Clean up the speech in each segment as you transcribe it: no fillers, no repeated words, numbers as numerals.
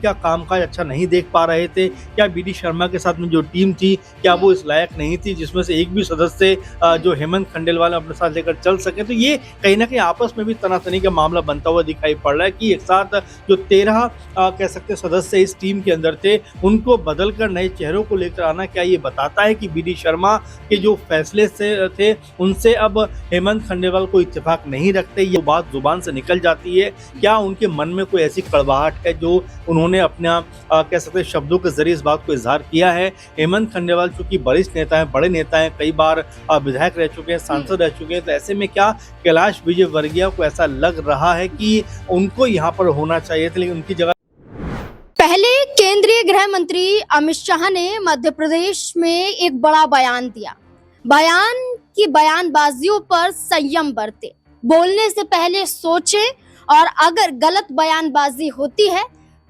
का कामकाज अच्छा नहीं देख पा रहे थे? क्या बी डी शर्मा के साथ में जो टीम थी, क्या वो इस लायक नहीं थी जिसमें से एक भी सदस्य जो हेमंत खंडेलवाल अपने साथ लेकर चल सके? तो ये कहीं ना कहीं आपस में भी तनातनी का मामला बनता हुआ दिखाई पड़ रहा है कि एक साथ जो 13 कह सकते सदस्य इस टीम के अंदर थे, उनको बदल कर नए चेहरों को लेकर आना क्या ये बताता है कि बी डी शर्मा के जो फैसले से थे उनसे अब हेमंत खंडेलवाल को इत्तेफाक नहीं रखते? ये बात जुबान से निकल जाती है। क्या उनके मन में कोई ऐसी कड़वाहट है जो उन्होंने अपना कह सकते हैं शब्दों के जरिए इस बात को इजहार किया है? हेमंत खंडेलवाल चूंकि वरिष्ठ नेता हैं, बड़े नेता हैं, कई बार विधायक रह चुके हैं, सांसद रह चुके हैं, तो ऐसे में क्या कैलाश विजयवर्गीय को ऐसा लग रहा है कि उनको यहाँ पर होना चाहिए था लेकिन उनकी जगह? पहले केंद्रीय गृह मंत्री अमित शाह ने मध्य प्रदेश में एक बड़ा बयान दिया। बयान की बयानबाजियों पर संयम बरते, बोलने से पहले सोचें और अगर गलत बयानबाजी होती है,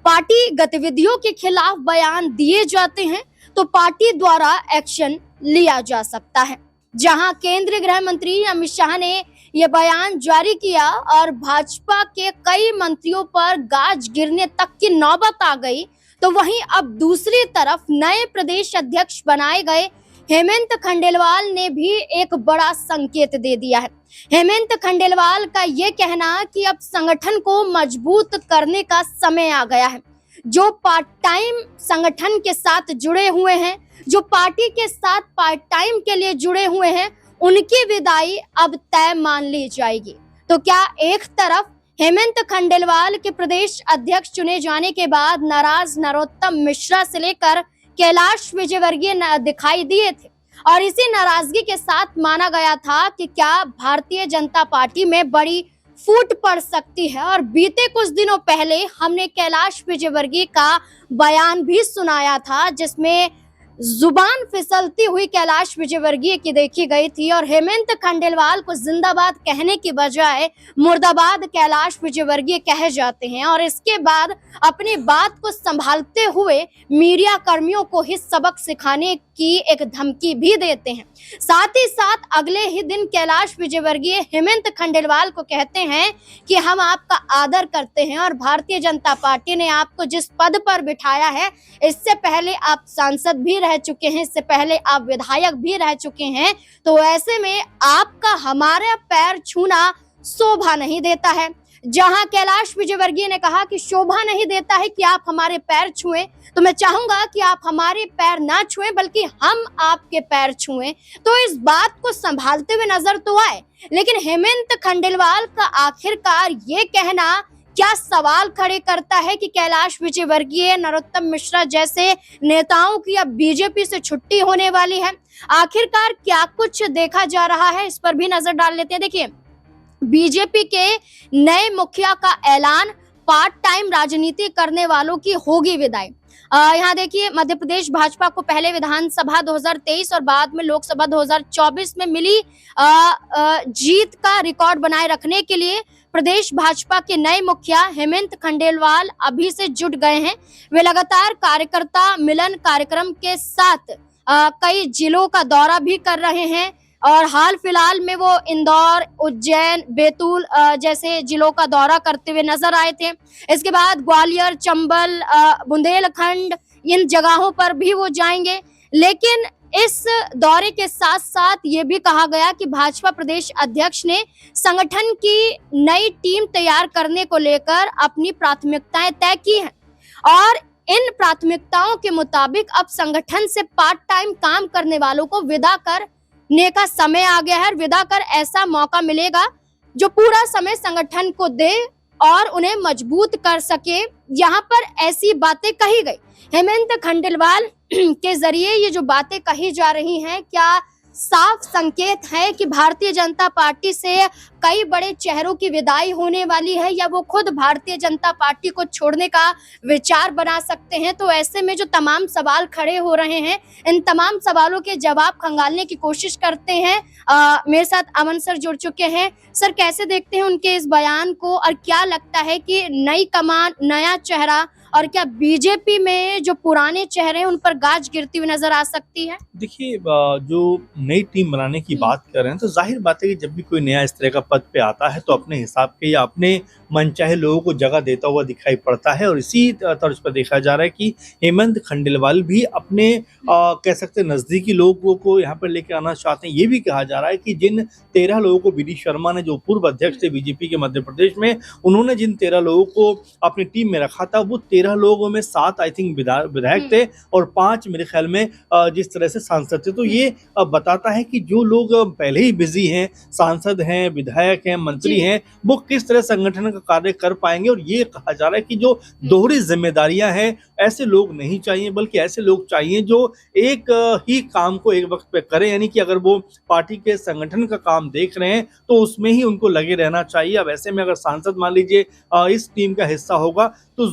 पार्टी गतिविधियों के खिलाफ बयान दिए जाते हैं तो पार्टी द्वारा एक्शन लिया जा सकता है। जहां केंद्रीय गृह मंत्री अमित शाह ने यह बयान जारी किया और भाजपा के कई मंत्रियों पर गाज गिरने तक की नौबत आ गई, तो वहीं अब दूसरी तरफ नए प्रदेश अध्यक्ष बनाए गए हेमंत खंडेलवाल ने भी एक बड़ा संकेत दे दिया है। हेमंत खंडेलवाल का ये कहना कि अब संगठन को मजबूत करने का समय आ गया है। जो पार्ट टाइम संगठन के साथ जुड़े हुए हैं, जो पार्टी के साथ पार्ट टाइम के लिए जुड़े हुए हैं, उनकी विदाई अब तय मान ली जाएगी। तो क्या एक तरफ हेमंत खंडेलवाल के प्रदेश अध्यक्ष चुने जाने के बाद नाराज नरोत्तम मिश्रा से लेकर कैलाश विजयवर्गीय दिखाई दिए थे और इसी नाराजगी के साथ माना गया था कि क्या भारतीय जनता पार्टी में बड़ी फूट पड़ सकती है। और बीते कुछ दिनों पहले हमने कैलाश विजयवर्गीय का बयान भी सुनाया था जिसमें जुबान फिसलती हुई कैलाश विजयवर्गीय की देखी गई थी और हेमंत खंडेलवाल को जिंदाबाद कहने की बजाय मुर्दाबाद कैलाश विजयवर्गीय कहे जाते हैं और इसके बाद अपनी बात को संभालते हुए मीडिया कर्मियों को ही सबक सिखाने की एक धमकी भी देते हैं। साथ ही साथ अगले ही दिन कैलाश विजयवर्गीय हेमंत खंडेलवाल को कहते हैं कि हम आपका आदर करते हैं और भारतीय जनता पार्टी ने आपको जिस पद पर बिठाया है, इससे पहले आप सांसद भी रह चुके हैं, इससे पहले आप विधायक भी रह चुके हैं, तो ऐसे में आपका हमारा पैर छूना शोभा नहीं देता है। जहां कैलाश विजयवर्गीय ने कहा कि शोभा नहीं देता है कि आप हमारे पैर छुएं, तो मैं चाहूंगा कि आप हमारे पैर ना छुएं बल्कि हम आपके पैर छुएं। तो इस बात को संभालते हुए नजर तो आए, लेकिन हेमंत खंडेलवाल का आखिरकार ये कहना क्या सवाल खड़े करता है कि कैलाश विजयवर्गीय, नरोत्तम मिश्रा जैसे नेताओं की अब बीजेपी से छुट्टी होने वाली है। आखिरकार क्या कुछ देखा जा रहा है, इस पर भी नजर डाल लेते हैं। देखिए, बीजेपी के नए मुखिया का ऐलान, पार्ट टाइम राजनीति करने वालों की होगी विदाई। यहाँ देखिए, मध्य प्रदेश भाजपा को पहले विधानसभा 2023 और बाद में लोकसभा 2024 में मिली जीत का रिकॉर्ड बनाए रखने के लिए प्रदेश भाजपा के नए मुखिया हेमंत खंडेलवाल अभी से जुट गए हैं। वे लगातार कार्यकर्ता मिलन कार्यक्रम के साथ कई जिलों का दौरा भी कर रहे हैं और हाल फिलहाल में वो इंदौर, उज्जैन, बैतूल जैसे जिलों का दौरा करते हुए नजर आए थे। इसके बाद ग्वालियर, चंबल, बुंदेलखंड, इन जगहों पर भी वो जाएंगे। लेकिन इस दौरे के साथ साथ ये भी कहा गया कि भाजपा प्रदेश अध्यक्ष ने संगठन की नई टीम तैयार करने को लेकर अपनी प्राथमिकताएं तय की हैं और इन प्राथमिकताओं के मुताबिक अब संगठन से पार्ट टाइम काम करने वालों को विदा करने का समय आ गया है और विदा कर ऐसा मौका मिलेगा जो पूरा समय संगठन को दे और उन्हें मजबूत कर सके। यहाँ पर ऐसी बातें कही गई हेमंत खंडेलवाल के जरिए, ये जो बातें कही जा रही हैं, क्या साफ संकेत है कि भारतीय जनता पार्टी से कई बड़े चेहरों की विदाई होने वाली है या वो खुद भारतीय जनता पार्टी को छोड़ने का विचार बना सकते हैं? तो ऐसे में जो तमाम सवाल खड़े हो रहे हैं, इन तमाम सवालों के जवाब खंगालने की कोशिश करते हैं। मेरे साथ अमन सर जुड़ चुके हैं। सर, कैसे देखते हैं उनके इस बयान को और क्या लगता है कि नई कमान, नया चेहरा और क्या बीजेपी में जो पुराने चेहरे हैं उन पर गाज गिरती हुई नजर आ सकती है? देखिए जो नई टीम बनाने की बात कर रहे हैं तो जाहिर बात है कि जब भी कोई नया इस तरह का पद पे आता है तो अपने हिसाब के या अपने मनचाहे लोगों को जगह देता हुआ दिखाई पड़ता है और इसी तर्ज पर देखा जा रहा है कि हेमंत खंडेलवाल भी अपने कह सकते हैं नज़दीकी लोगों को यहाँ पर लेके आना चाहते हैं। ये भी कहा जा रहा है कि जिन 13 लोगों को बी डी शर्मा ने, जो पूर्व अध्यक्ष थे बीजेपी के मध्य प्रदेश में, उन्होंने जिन 13 लोगों को अपनी टीम में रखा था वो 13 लोगों में 7 आई थिंक विधायक थे और 5 मेरे ख्याल में जिस तरह से सांसद थे। तो ये बताता है कि जो लोग पहले ही बिजी हैं, सांसद हैं, विधायक हैं, मंत्री हैं, वो किस तरह संगठन का कार्य कर पाएंगे। और ये कहा जा रहा है कि जो दोहरी जिम्मेदारियां हैं ऐसे लोग नहीं चाहिए, बल्कि ऐसे लोग चाहिए जो एक ही काम को एक वक्त पे करें, यानी कि अगर वो पार्टी के संगठन का काम देख रहे हैं तो उसमें ही उनको लगे रहना चाहिए। अब ऐसे में अगर सांसद मान लीजिए इस टीम का हिस्सा होगा तो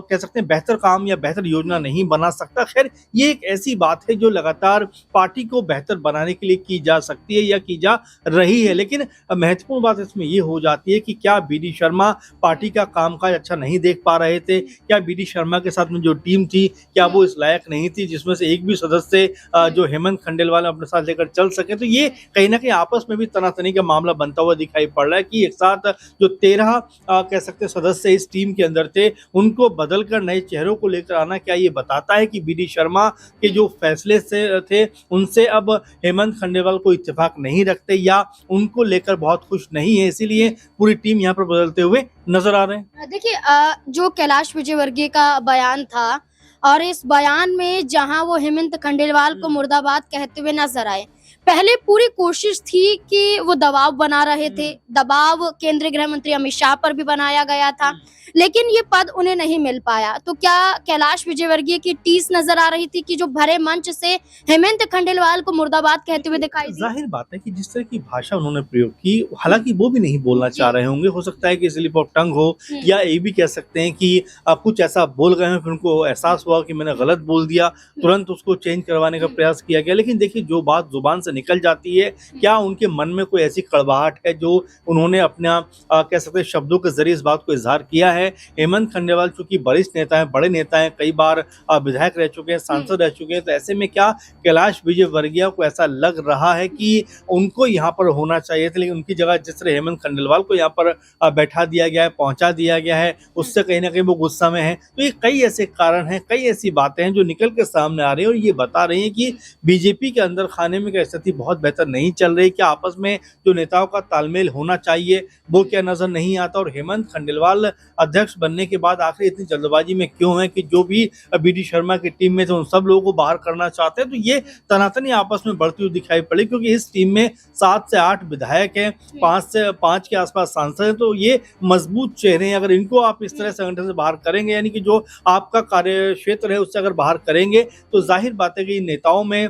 कह सकते हैं बेहतर काम या बेहतर योजना नहीं बना सकता। खैर ये एक ऐसी बात है जो लगातार पार्टी को बेहतर बनाने के लिए की जा सकती है या की जा रही है, लेकिन महत्वपूर्ण बात इसमें ये हो जाती है कि क्या बी डी शर्मा पार्टी का कामकाज अच्छा नहीं देख पा रहे थे? क्या बी डी शर्मा के साथ में जो टीम थी क्या वो इस लायक नहीं थी जिसमें से एक भी सदस्य जो हेमंत खंडेलवाल अपने साथ लेकर चल सके? तो ये कहीं ना कहीं आपस में भी तनातनी का मामला बनता हुआ दिखाई पड़ रहा है कि एक साथ जो 13 कह सकते सदस्य इस टीम के अंदर थे उनको बदल कर नए चेहरों को लेकर आना, क्या ये बताता है कि बी डी शर्मा के जो फैसले से थे उनसे अब हेमंत खंडेलवाल को इत्तेफाक नहीं रखते या उनको लेकर बहुत खुश नहीं है, इसीलिए पूरी टीम यहाँ पर बदलते हुए नजर आ रहे हैं? देखिए जो कैलाश विजयवर्गीय का बयान था और इस बयान में जहां वो हेमंत खंडेलवाल को मुर्दाबाद कहते हुए नजर आए, पहले पूरी कोशिश थी कि वो दबाव बना रहे थे, दबाव केंद्रीय गृह मंत्री अमित शाह पर भी बनाया गया था, लेकिन ये पद उन्हें नहीं मिल पाया। तो क्या कैलाश विजयवर्गीय की टीस नजर आ रही थी कि जो भरे मंच से हेमंत खंडेलवाल को मुर्दाबाद कहते हुए दिखाई दी? जाहिर बात है कि जिस तरह की भाषा उन्होंने प्रयोग की, हालांकि वो भी नहीं बोलना चाह रहे होंगे, हो सकता है कि स्लिप ऑफ टंग हो या ये भी कह सकते हैं कि कुछ ऐसा बोल गए हैं फिर उनको एहसास हुआ कि मैंने गलत बोल दिया, तुरंत उसको चेंज करवाने का प्रयास किया गया। लेकिन देखिए जो बात जुबान से निकल जाती है, क्या उनके मन में कोई ऐसी कड़वाहट है जो उन्होंने अपना कह सकते हैं शब्दों के जरिए इस बात को इजहार किया है? हेमंत खंडेलवाल चूंकि वरिष्ठ नेता हैं, बड़े नेता हैं, कई बार विधायक रह चुके हैं, सांसद रह चुके हैं, तो ऐसे में क्या कैलाश विजयवर्गीय को ऐसा लग रहा है कि उनको यहाँ पर होना चाहिए था, लेकिन उनकी जगह जिस तरह हेमंत खंडेलवाल को यहाँ पर बैठा दिया गया है, पहुंचा दिया गया है, उससे कहीं ना कहीं वो गुस्सा में है? तो ये कई ऐसे कारण हैं, कई ऐसी बातें हैं जो निकल के सामने आ रही है और ये बता रही है कि बीजेपी के अंदर खाने में क्या स्थिति बहुत बेहतर नहीं चल रही। क्या आपस में जो नेताओं का तालमेल होना चाहिए वो क्या नजर नहीं आता? और हेमंत खंडेलवाल अध्यक्ष बनने के बाद आखिर इतनी जल्दबाजी में क्यों है कि जो भी बी डी शर्मा की टीम में थे उन सब लोगों को बाहर करना चाहते हैं? तो ये तनातनी आपस में बढ़ती हुई दिखाई पड़ी, क्योंकि इस टीम में 7 से 8 विधायक हैं, 5 के आसपास सांसद हैं, तो ये मजबूत चेहरे हैं। अगर इनको आप इस तरह संगठन से बाहर करेंगे, यानी कि जो आपका कार्य क्षेत्र है उससे अगर बाहर करेंगे, तो जाहिर बात है कि नेताओं में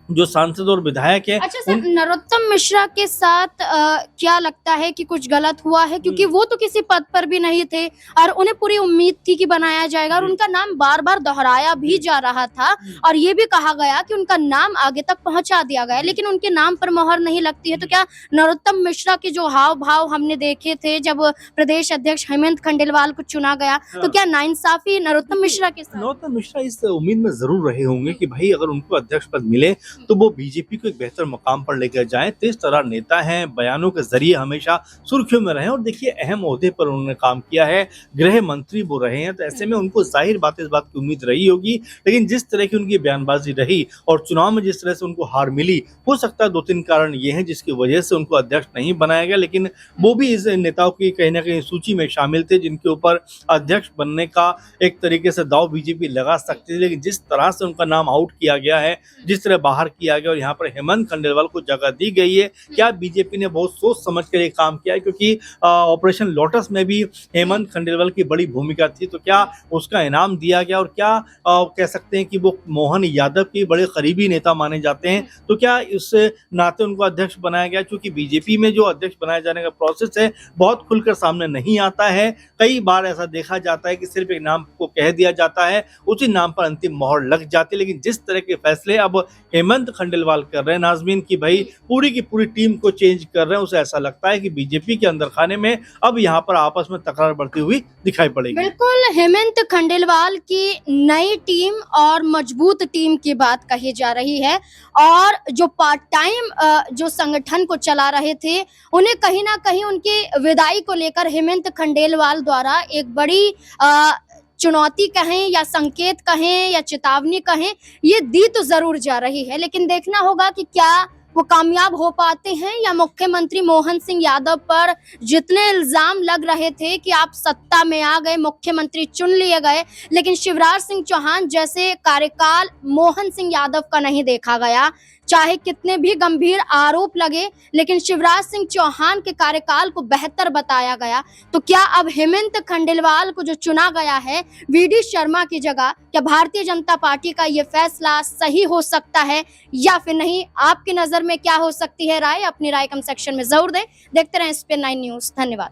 जो सांसद और विधायक है। अच्छा सर, नरोत्तम मिश्रा के साथ क्या लगता है कि कुछ गलत हुआ है? क्योंकि वो तो किसी पद पर भी नहीं थे और उन्हें पूरी उम्मीद थी कि बनाया जाएगा और उनका नाम बार बार दोहराया भी जा रहा था और ये भी कहा गया कि उनका नाम आगे तक पहुंचा दिया गया, लेकिन उनके नाम पर मोहर नहीं लगती है। तो क्या नरोत्तम मिश्रा के जो हाव भाव हमने देखे थे जब प्रदेश अध्यक्ष हेमंत खंडेलवाल को चुना गया, तो क्या नाइंसाफी नरोत्तम मिश्रा के साथ? नरोत्तम मिश्रा इस उम्मीद में जरूर रहे होंगे कि भाई अगर उनको अध्यक्ष पद मिले तो वो बीजेपी को एक बेहतर मकाम पर लेकर जाएं, तेज तरह नेता हैं, बयानों के जरिए हमेशा सुर्खियों में रहे और देखिए अहम ओहदे पर उन्होंने काम किया है, गृह मंत्री वो रहे हैं, तो ऐसे में उनको जाहिर बात इस बात की उम्मीद रही होगी। लेकिन जिस तरह की उनकी बयानबाजी रही और चुनाव में जिस तरह से उनको हार मिली, हो सकता है 2-3 कारण ये हैं जिसकी वजह से उनको अध्यक्ष नहीं बनाया गया, लेकिन वो भी इस नेताओं की कहीं ना कहीं सूची में शामिल थे जिनके ऊपर अध्यक्ष बनने का एक तरीके से दाव बीजेपी लगा सकती थी। लेकिन जिस तरह से उनका नाम आउट किया गया है, जिस तरह बाहर किया गया और यहाँ पर हेमंत खंडेलवाल को जगह दी गई है, क्या बीजेपी ने बहुत सोच समझ कर ये काम किया है? क्योंकि ऑपरेशन लोटस में भी हेमंत खंडेलवाल की बड़ी भूमिका थी, तो क्या उसका इनाम दिया गया? और क्या कह सकते हैं कि वो मोहन यादव के बड़े करीबी नेता माने जाते हैं, तो क्या इस नाते उनको अध्यक्ष बनाया गया? क्योंकि बीजेपी में जो अध्यक्ष बनाए जाने का प्रोसेस है बहुत खुलकर सामने नहीं आता है। कई बार ऐसा देखा जाता है कि सिर्फ एक नाम को कह दिया जाता है, उसी नाम पर अंतिम मोहर लग जाती है। लेकिन जिस तरह के फैसले अब हेमंत हेमंत खंडेलवाल कर रहे हैं नाजमीन की भाई की पूरी टीम को चेंज कर रहे हैं, उसे ऐसा लगता है कि बीजेपी के अंदर खाने में अब यहाँ पर आपस में तकरार बढ़ती हुई दिखाई पड़ेगी। बिल्कुल, हेमंत खंडेलवाल की नई टीम और मजबूत टीम की बात कही जा रही है और जो पार्ट टाइम जो संगठन को चला रहे थे उन्हें कहीं ना कहीं उनकी विदाई को लेकर हेमंत खंडेलवाल द्वारा एक बड़ी चुनौती कहें या संकेत कहें या चेतावनी कहें, ये दी तो जरूर जा रही है, लेकिन देखना होगा कि क्या वो कामयाब हो पाते हैं या मुख्यमंत्री मोहन सिंह यादव पर जितने इल्जाम लग रहे थे कि आप सत्ता में आ गए, मुख्यमंत्री चुन लिए गए, लेकिन शिवराज सिंह चौहान जैसे कार्यकाल मोहन सिंह यादव का नहीं देखा गया। चाहे कितने भी गंभीर आरोप लगे, लेकिन शिवराज सिंह चौहान के कार्यकाल को बेहतर बताया गया। तो क्या अब हेमंत खंडेलवाल को जो चुना गया है वीडी शर्मा की जगह, क्या भारतीय जनता पार्टी का ये फैसला सही हो सकता है या फिर नहीं? आपकी नजर में क्या हो सकती है राय? अपनी राय कमेंट सेक्शन में जरूर दें। देखते रहें SPN9 न्यूज। धन्यवाद।